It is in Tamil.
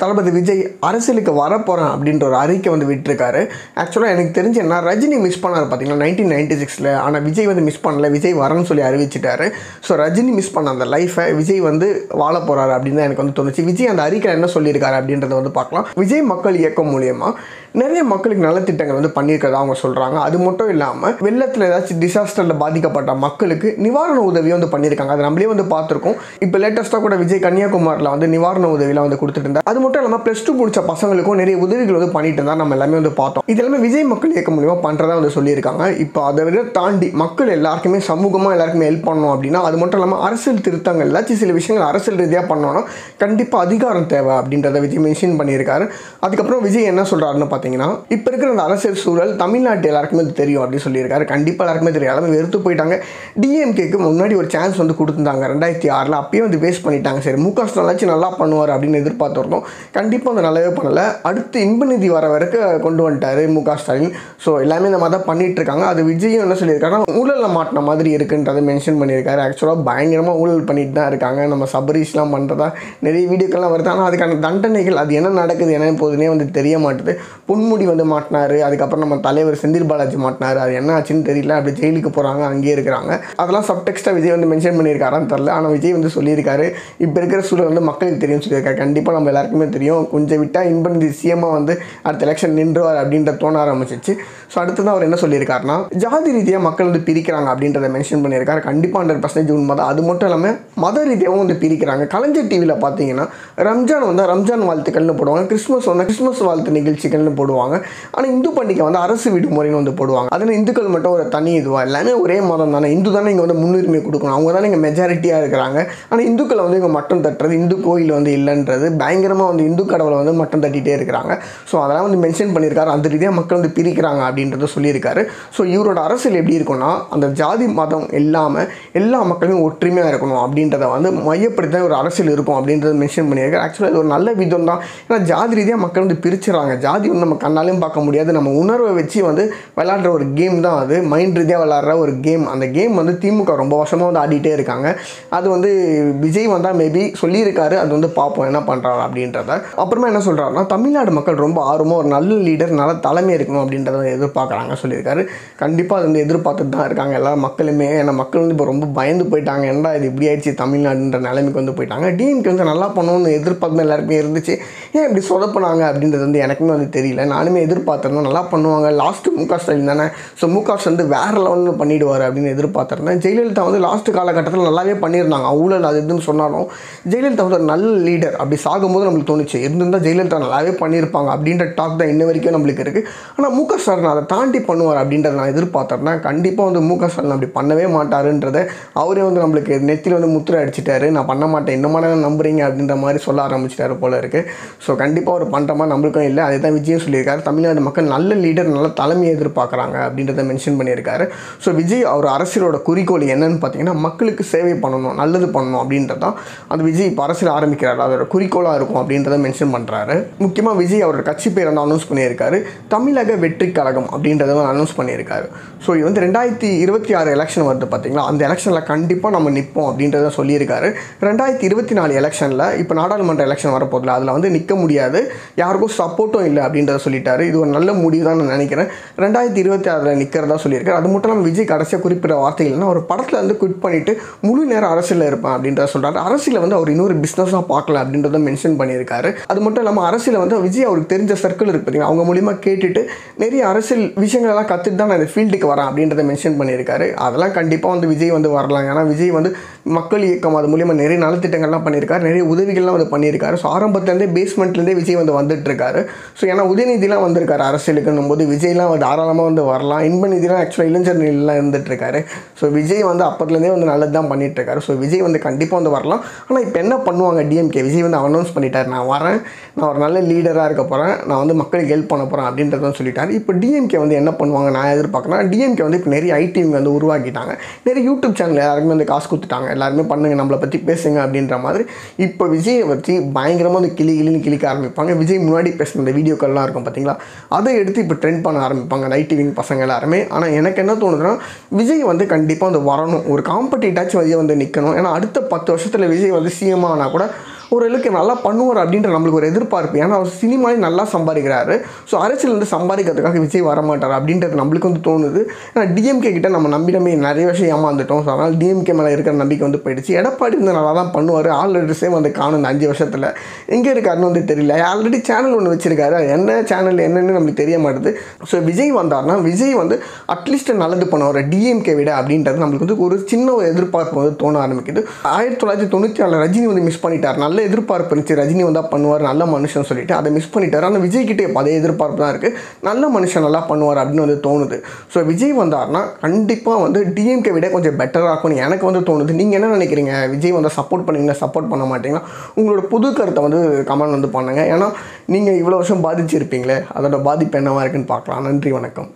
தளபதி விஜய் அரசியலுக்கு வரப்போகிறேன் அப்படின்ற ஒரு அறிக்கை வந்து விட்டுருக்காரு. ஆக்சுவலாக எனக்கு தெரிஞ்சு என்ன ரஜினி மிஸ் பண்ணார் பார்த்தீங்கன்னா 1996. ஆனால் விஜய் வந்து மிஸ் பண்ணல, விஜய் வரேன்னு சொல்லி அறிவிச்சிட்டாரு. ஸோ ரஜினி மிஸ் பண்ண அந்த லைஃபை விஜய் வந்து வாழ போகிறாரு அப்படின்னு தான் எனக்கு வந்து தோணுச்சு. விஜய் அந்த அறிக்கை என்ன சொல்லியிருக்காரு அப்படின்றத வந்து பார்க்கலாம். விஜய் மக்கள் இயக்கம் மூலியமாக நிறைய மக்களுக்கு நலத்திட்டங்கள் வந்து பண்ணியிருக்கிறதா அவங்க சொல்கிறாங்க. அது மட்டும் இல்லாமல் வெள்ளத்தில் ஏதாச்சும் டிசாஸ்டரில் பாதிக்கப்பட்ட மக்களுக்கு நிவாரண உதவியை வந்து பண்ணியிருக்காங்க. அது நம்மளே வந்து பார்த்துருக்கோம். இப்போ லேட்டஸ்ட்டாக கூட விஜய் கன்னியாகுமரியில் வந்து நிவாரண உதவியெல்லாம் வந்து கொடுத்துட்டு இருந்தார். அது மட்டும் இல்லாமல் +2 முடிச்ச பசங்களுக்கும் நிறைய உதவிகள் வந்து பண்ணிட்டு இருந்தால் நம்ம எல்லாமே வந்து பார்த்தோம். இது எல்லாமே விஜய் மக்கள் இயக்கம் மூலியமாக பண்ணுறதா வந்து சொல்லியிருக்காங்க. இப்போ அதை விட தாண்டி மக்கள் எல்லாருக்குமே சமூகமாக எல்லாருக்குமே ஹெல்ப் பண்ணணும் அப்படின்னா, அது மட்டும் இல்லாமல் அரசியல் திருத்தங்கள் ஏதாச்சும் சில விஷயங்கள் அரசியல் ரீதியாக பண்ணோன்னா கண்டிப்பாக அதிகாரம் தேவை அப்படின்றத விஜய் மென்ஷன் பண்ணியிருக்காரு. அதுக்கப்புறம் விஜய் என்ன சொல்கிறாருன்னு பார்த்தீங்கன்னா, இப்போ இருக்கிற அந்த அரசியல் சூழல் தமிழ்நாட்டு எல்லாருக்குமே தெரியும் அப்படின்னு சொல்லியிருக்காரு. கண்டிப்பாக எல்லாருக்குமே தெரியும். எல்லாமே வெறுத்து போயிட்டாங்க. டிஎம்கேக்கு முன்னாடி ஒரு சான்ஸ் வந்து கொடுத்துருந்தாங்க 2006. அப்பயே வந்து வேஸ்ட் பண்ணிட்டாங்க. சரி முக ஸ்டாலின் நல்லா பண்ணுவார் அப்படின்னு எதிர்பார்த்துருந்தோம். கண்டிப்பாக வந்து நல்லாவே பண்ணலை. அடுத்து இன்பநிதி வர வரைக்கும் கொண்டு வந்துட்டார் முக ஸ்டாலின். ஸோ எல்லாமே இந்த மாதிரி தான் பண்ணிட்டு இருக்காங்க. அது விஜயும் என்ன சொல்லியிருக்காருன்னா ஊழலில் மாட்டின மாதிரி இருக்குன்றதை மென்ஷன் பண்ணியிருக்காரு. ஆக்சுவலாக பயங்கரமாக ஊழல் பண்ணிட்டு தான் இருக்காங்க. நம்ம சபரீஷ்லாம் பண்ணுறதா நிறைய வீடியோக்கள்லாம் வருது. ஆனால் அதுக்கான தண்டனைகள் அது என்ன நடக்குது என்ன போதுன்னே வந்து தெரிய மாட்டுது. பொன்முடி வந்து மாட்டினார். அதுக்கப்புறம் நம்ம தலைவர் செந்தில் பாலாஜி மாட்டினார். அது என்ன ஆச்சுன்னு தெரியல. அப்படி ஜெயிலுக்கு போகிறாங்க, அங்கேயே இருக்கிறாங்க. அதெல்லாம் சப்டெக்ஸ்ட்டாக விஜய் வந்து மென்ஷன் பண்ணியிருக்காரான்னு தெரில. ஆனால் விஜய் வந்து சொல்லியிருக்காரு இப்போ இருக்கிற சூழல் வந்து மக்களுக்கு தெரியும்னு சொல்லியிருக்காரு. கண்டிப்பாக நம்ம எல்லாருக்குமே தெரியும். கொஞ்சம் விட்டால் இன்பநிதி சிஎம்மாக வந்து அடுத்த எலெக்ஷன் நின்றுவார் அப்படின்ற தோண ஆரம்பிச்சிச்சு. ஸோ அடுத்ததான் அவர் என்ன சொல்லியிருக்காருன்னா, ஜாதி ரீதியாக மக்கள் வந்து பிரிக்கிறாங்க அப்படின்றத மென்ஷன் பண்ணியிருக்காரு. கண்டிப்பாக 100% உண்மை தான். அது மட்டும் இல்லாமல் மத ரீதியாகவும் வந்து பிரிக்கிறாங்க. கலைஞர் டிவியில் பார்த்தீங்கன்னா ரம்ஜான் வந்தால் ரம்ஜான் வாழ்த்துக்கள்னு போடுவாங்க, கிறிஸ்மஸ் வந்தால் கிறிஸ்மஸ் வாழ்த்து நிகழ்ச்சிகள்னு போடுவாங்க. ஆனால் இந்து பண்டிகை வந்து அரசு விடுமுறைன்னு வந்து போடுவாங்க. அதில் இந்துக்கள் மட்டும் ஒரு தனி இதுவாக எல்லாமே ஒரே மதம் தானே, இந்து தானே இங்கே வந்து முன்னுரிமை கொடுக்கணும், அவங்க தானே இங்கே மெஜாரிட்டியாக இருக்கிறாங்க. ஆனால் இந்துக்களை வந்து இங்கே மட்டம் தட்டுறது, இந்து கோயில் வந்து இல்லைன்றது, பயங்கரமாக வந்து இந்து கடவுளை வந்து மட்டம் தட்டிகிட்டே இருக்கிறாங்க. ஸோ அதெல்லாம் வந்து மென்ஷன் பண்ணியிருக்காரு. அந்த ரீதியாக மக்கள் வந்து பிரிக்கிறாங்க அப்படின்றத சொல்லியிருக்காரு. ஸோ இவரோட அரசியல் எப்படி இருக்குன்னா, அந்த ஜாதி மதம் இல்லாமல் எல்லா மக்களுமே ஒற்றுமையாக இருக்கணும் அப்படின்றத வந்து மையப்படுத்தி தான் ஒரு அரசியல் இருக்கும் அப்படின்றத மென்ஷன் பண்ணியிருக்காரு. ஆக்சுவலாக இது ஒரு நல்ல விதம் தான். ஏன்னா ஜாதி ரீதியாக மக்கள் வந்து பிரிச்சுறாங்க. ஜாதி வந்து நம்ம கண்ணாலையும் பார்க்க முடியாது, நம்ம உணர்வை வச்சு வந்து விளையாடுற ஒரு கேம் தான் அது. மைண்ட் ரீதியாக விளையாடுற ஒரு கேம். அந்த கேம் வந்து திமுக ரொம்ப வருஷமாக வந்து ஆடிட்டே இருக்காங்க. அது வந்து விஜய் வந்தால் மேபி சொல்லியிருக்காரு. அது வந்து பார்ப்போம் என்ன பண்ணுறாரு அப்படின்றத. அப்புறமா என்ன சொல்கிறாருன்னா, தமிழ்நாடு மக்கள் ரொம்ப ஆர்வமாக ஒரு நல்ல லீடர், நல்ல தலைமை இருக்கணும் அப்படின்றத எதிர்பார்க்குறாங்க சொல்லியிருக்காரு. கண்டிப்பாக அது வந்து எதிர்பார்த்துட்டு தான் இருக்காங்க எல்லா மக்களுமே. ஏன்னா மக்கள் வந்து இப்போ ரொம்ப பயந்து போயிட்டாங்க. ஏன்டா இது இப்படி ஆயிடுச்சு தமிழ்நாடுன்ற நிலைமைக்கு வந்து போயிட்டாங்க. டிஎம்கே வந்து நல்லா பண்ணணும்னு எதிர்பார்ப்பு எல்லாருக்குமே இருந்துச்சு. ஏன் இப்படி சொதப்பினாங்க அப்படின்றது வந்து எனக்குமே வந்து தெரியல. நானுமே எதிர்பார்த்துருந்தேன் நல்லா பண்ணுவாங்க. லாஸ்ட்டு முக ஸ்டாலின் தானே, ஸோ முக வந்து வேறு லெவலில் பண்ணிவிடுவார் அப்படின்னு எதிர்பார்த்துருந்தேன். ஜெயலலிதா வந்து லாஸ்ட்டு காலகட்டத்தில் நல்லாவே பண்ணியிருந்தாங்க. ஊழல் அது இதுன்னு சொன்னாலும் ஜெயலலிதா வந்து ஒரு நல்ல லீடர். அப்படி சாகும்போது நம்மளுக்கு தோணுச்சு இருந்திருந்தால் ஜெயலலிதா நல்லாவே பண்ணியிருப்பாங்க அப்படின்ற டாக் தான் இன்ன வரைக்கும் நம்மளுக்கு இருக்குது. ஆனால் முக ஸ்டாலின் அதை தாண்டி பண்ணுவார் அப்படின்றத நான் எதிர்பார்த்துருந்தேன். கண்டிப்பாக வந்து முக ஸ்டாலின் அப்படி பண்ணவே மாட்டாருன்றதை அவரே வந்து நம்மளுக்கு நெத்தியில் வந்து முத்திரை அடிச்சிட்டாரு. நான் பண்ண மாட்டேன், இன்னும் நம்புறீங்க அப்படின்ற மாதிரி சொல்ல ஆரம்பிச்சிட்டாரு போல இருக்குது. ஸோ கண்டிப்பாக அவர் பண்ணுற மாதிரி நம்மளுக்கும் இல்லை. அதே தான் விஜயும் சொல்லியிருக்காரு. தமிழ்நாடு மக்கள் நல்ல லீடர், நல்ல தலைமையை எதிர்பார்க்குறாங்க அப்படின்றத மென்ஷன் பண்ணியிருக்காரு. ஸோ விஜய் அவர் அரசியலோட குறிக்கோள் என்னன்னு பார்த்தீங்கன்னா, மக்களுக்கு சேவை பண்ணணும், நல்லது பண்ணணும் அப்படின்றது தான் அந்த விஜய் இப்போ அரசியல் ஆரம்பிக்கிறாரு. அதோட குறிக்கோளாக இருக்கும் அப்படின்றத மென்ஷன் பண்ணுறாரு. முக்கியமாக விஜய் அவரோட கட்சி பேர் வந்து அனௌன்ஸ் பண்ணியிருக்காரு. தமிழக வெற்றி கழகம் அப்படின்றத அனௌன்ஸ் பண்ணியிருக்காரு. ஸோ இது வந்து 2026 எலெக்ஷன் வருது பார்த்தீங்களா, அந்த எலெக்ஷனில் கண்டிப்பாக நம்ம நிற்போம் அப்படின்றத சொல்லியிருக்காரு. 2024 எலெக்ஷனில் இப்போ நாடாளுமன்ற எலெக்ஷன் வரப்போதில்லை, அதில் வந்து நிற்க முடியாது, யாருக்கும் சப்போர்ட்டும் இல்லை அப்படின்றத சொல்லிட்டாரு. இது ஒரு நல்ல முடிவு தான் நான் நினைக்கிறேன். 2026 நிற்கிறதா சொல்லியிருக்காரு. அது மட்டும் இல்லாமல் விஜய் கடைசியாக குறிப்பிட்ட வார்த்தைகள்னா ஒரு படத்தில் வந்து குவிட் பண்ணிவிட்டு முழு நேரம் அரசியலில் இருப்பேன் அப்படின்றத சொல்கிறாரு. அரசியலை வந்து அவர் இன்னொரு பிஸ்னஸாக பார்க்கல அப்படின்றத மென்ஷன் பண்ணியிருக்காரு. அது மட்டும் இல்லாமல் அரசியலை வந்து விஜய் அவருக்கு தெரிஞ்ச சர்க்கிள் இருக்குது பார்த்தீங்கன்னா, அவங்க மூலிமா கேட்டுட்டு நிறைய அரசியல் விஷயங்களெல்லாம் கற்றுட்டு தான் நான் இந்த ஃபீல்டுக்கு வரேன் அப்படின்றத மென்ஷன் பண்ணியிருக்காரு. அதெல்லாம் கண்டிப்பாக வந்து விஜய் வந்து வரலாம். ஏன்னா விஜய் வந்து மக்கள் இயக்கம் அது மூலிமா நிறைய நலத்திட்டங்கள்லாம் பண்ணியிருக்காரு, நிறைய உதவிகள்லாம் வந்து பண்ணியிருக்காரு. ஸோ ஆரம்பத்துலேருந்தே பேஸ்மெண்ட்லேருந்தே விஜய் வந்து வந்துட்டுருக்காரு. ஸோ ஏன்னா உதயநிதிலாம் வந்திருக்காரு அரசியலுக்குன்னும் போது விஜய்லாம் வந்து தாராளமாக வந்து வரலாம். இன்பநிதிலாம் ஆக்சுவலாக இளைஞர் நிலையெல்லாம் இருந்துகிட்ருக்காரு. ஸோ விஜய் வந்து அப்போதுலேருந்தே வந்து நல்லது தான் பண்ணிகிட்ருக்காரு. ஸோ விஜய் வந்து கண்டிப்பாக வந்து வரலாம். ஆனால் இப்போ என்ன பண்ணுவாங்க டிஎம்கே, விஜய் வந்து அனௌன்ஸ் பண்ணிட்டார், நான் வரேன், நான் ஒரு நல்ல லீடராக இருக்க போகிறேன், நான் வந்து மக்களுக்கு ஹெல்ப் பண்ண போகிறேன் அப்படின்றத சொல்லிட்டார். இப்போ டிஎம்கே வந்து என்ன பண்ணுவாங்க நான் எதிர்பார்க்குறேன். டிஎம்கே வந்து இப்போ நிறைய ஐடி வந்து உருவாக்கிட்டாங்க, நிறைய யூடியூப் சேனல் எல்லாருக்குமே வந்து காசு கொடுத்துட்டாங்க, எல்லாருமே பண்ணுங்க நம்மளை பற்றி பேசுங்க அப்படின்ற மாதிரி. இப்போ விஜயை பற்றி பயங்கரமாக வந்து கிளின்னு கிளிக்க ஆரம்பிப்பாங்க. விஜய் முன்னாடி பேசுகிற இந்த வீடியோக்கள்லாம் இருக்கும் பார்த்தீங்களா, அதை எடுத்து இப்போ ட்ரெண்ட் பண்ண ஆரம்பிப்பாங்க அந்த ஐடி விங் பசங்க எல்லாருமே. ஆனால் எனக்கு என்ன தோணுதுன்னா, விஜய் வந்து கண்டிப்பாக வந்து வரணும், ஒரு காம்படிட்டாச்சும் விஜய் வந்து நிற்கணும். ஏன்னா அடுத்த 10 வருஷத்தில் விஜய் வந்து சிஎம் ஆனால் கூட ஓரளவுக்கு நல்லா பண்ணுவார் அப்படின்ற நம்மளுக்கு ஒரு எதிர்பார்ப்பு. ஏன்னா அவர் சினிமாவில் நல்லா சம்பாதிக்கிறாரு. ஸோ அரசியல் வந்து சம்பாதிக்கிறதுக்காக விஜய் வரமாட்டார் அப்படின்றது நம்மளுக்கு வந்து தோணுது. ஏன்னா டிஎம்கே கிட்ட நம்ம நம்பி நிறைய விஷயம் ஏமாந்துட்டோம். ஸோ அதனால் டிஎம்கே மேலே இருக்கிற நம்பிக்கை வந்து போயிடுச்சு. எடப்பாடி வந்து நல்லா தான் பண்ணுவார். ஆல்ரெடி சேம் வந்து காணும் இந்த 5 வருஷத்தில் எங்கே இருக்காருன்னு வந்து தெரியல. ஆல்ரெடி சேனல் ஒன்று வச்சிருக்காரு. என்ன சேனல் என்னன்னு நம்மளுக்கு தெரிய மாட்டுது. ஸோ விஜய் வந்தார்னா விஜய் வந்து அட்லீஸ்ட் நல்லது பண்ணுவார் டிஎம்கே விட அப்படின்றது நம்மளுக்கு வந்து ஒரு சின்ன ஒரு எதிர்பார்ப்பு வந்து தோண ஆரம்பிக்குது. 1994 ரஜினி வந்து மிஸ் பண்ணிட்டார். நல்ல எதிர்பார்ப்பு இருந்துச்சு, ரஜினி வந்தால் பண்ணுவார் நல்ல மனுஷன் சொல்லிட்டு அதை மிஸ் பண்ணிட்டார். ஆனால் விஜய் கிட்டே அதே எதிர்பார்ப்பு தான் இருக்குது, நல்ல மனுஷன் நல்லா பண்ணுவார் அப்படின்னு வந்து தோணுது. ஸோ விஜய் வந்தார்னா கண்டிப்பாக வந்து டிஎம்கே விட கொஞ்சம் பெட்டராக இருக்கும்னு எனக்கு வந்து தோணுது. நீங்கள் என்ன நினைக்கிறீங்க? விஜய் வந்து சப்போர்ட் பண்ணுவீங்களா, சப்போர்ட் பண்ண மாட்டீங்களா? உங்களோட புது கருத்தை வந்து கமெண்ட் வந்து பண்ணுங்கள். ஏன்னா நீங்கள் இவ்வளோ வருஷம் பாதிச்சிருப்பீங்களே, அதோட பாதிப்பு என்னவாக இருக்குன்னு பார்க்கலாம். நன்றி, வணக்கம்.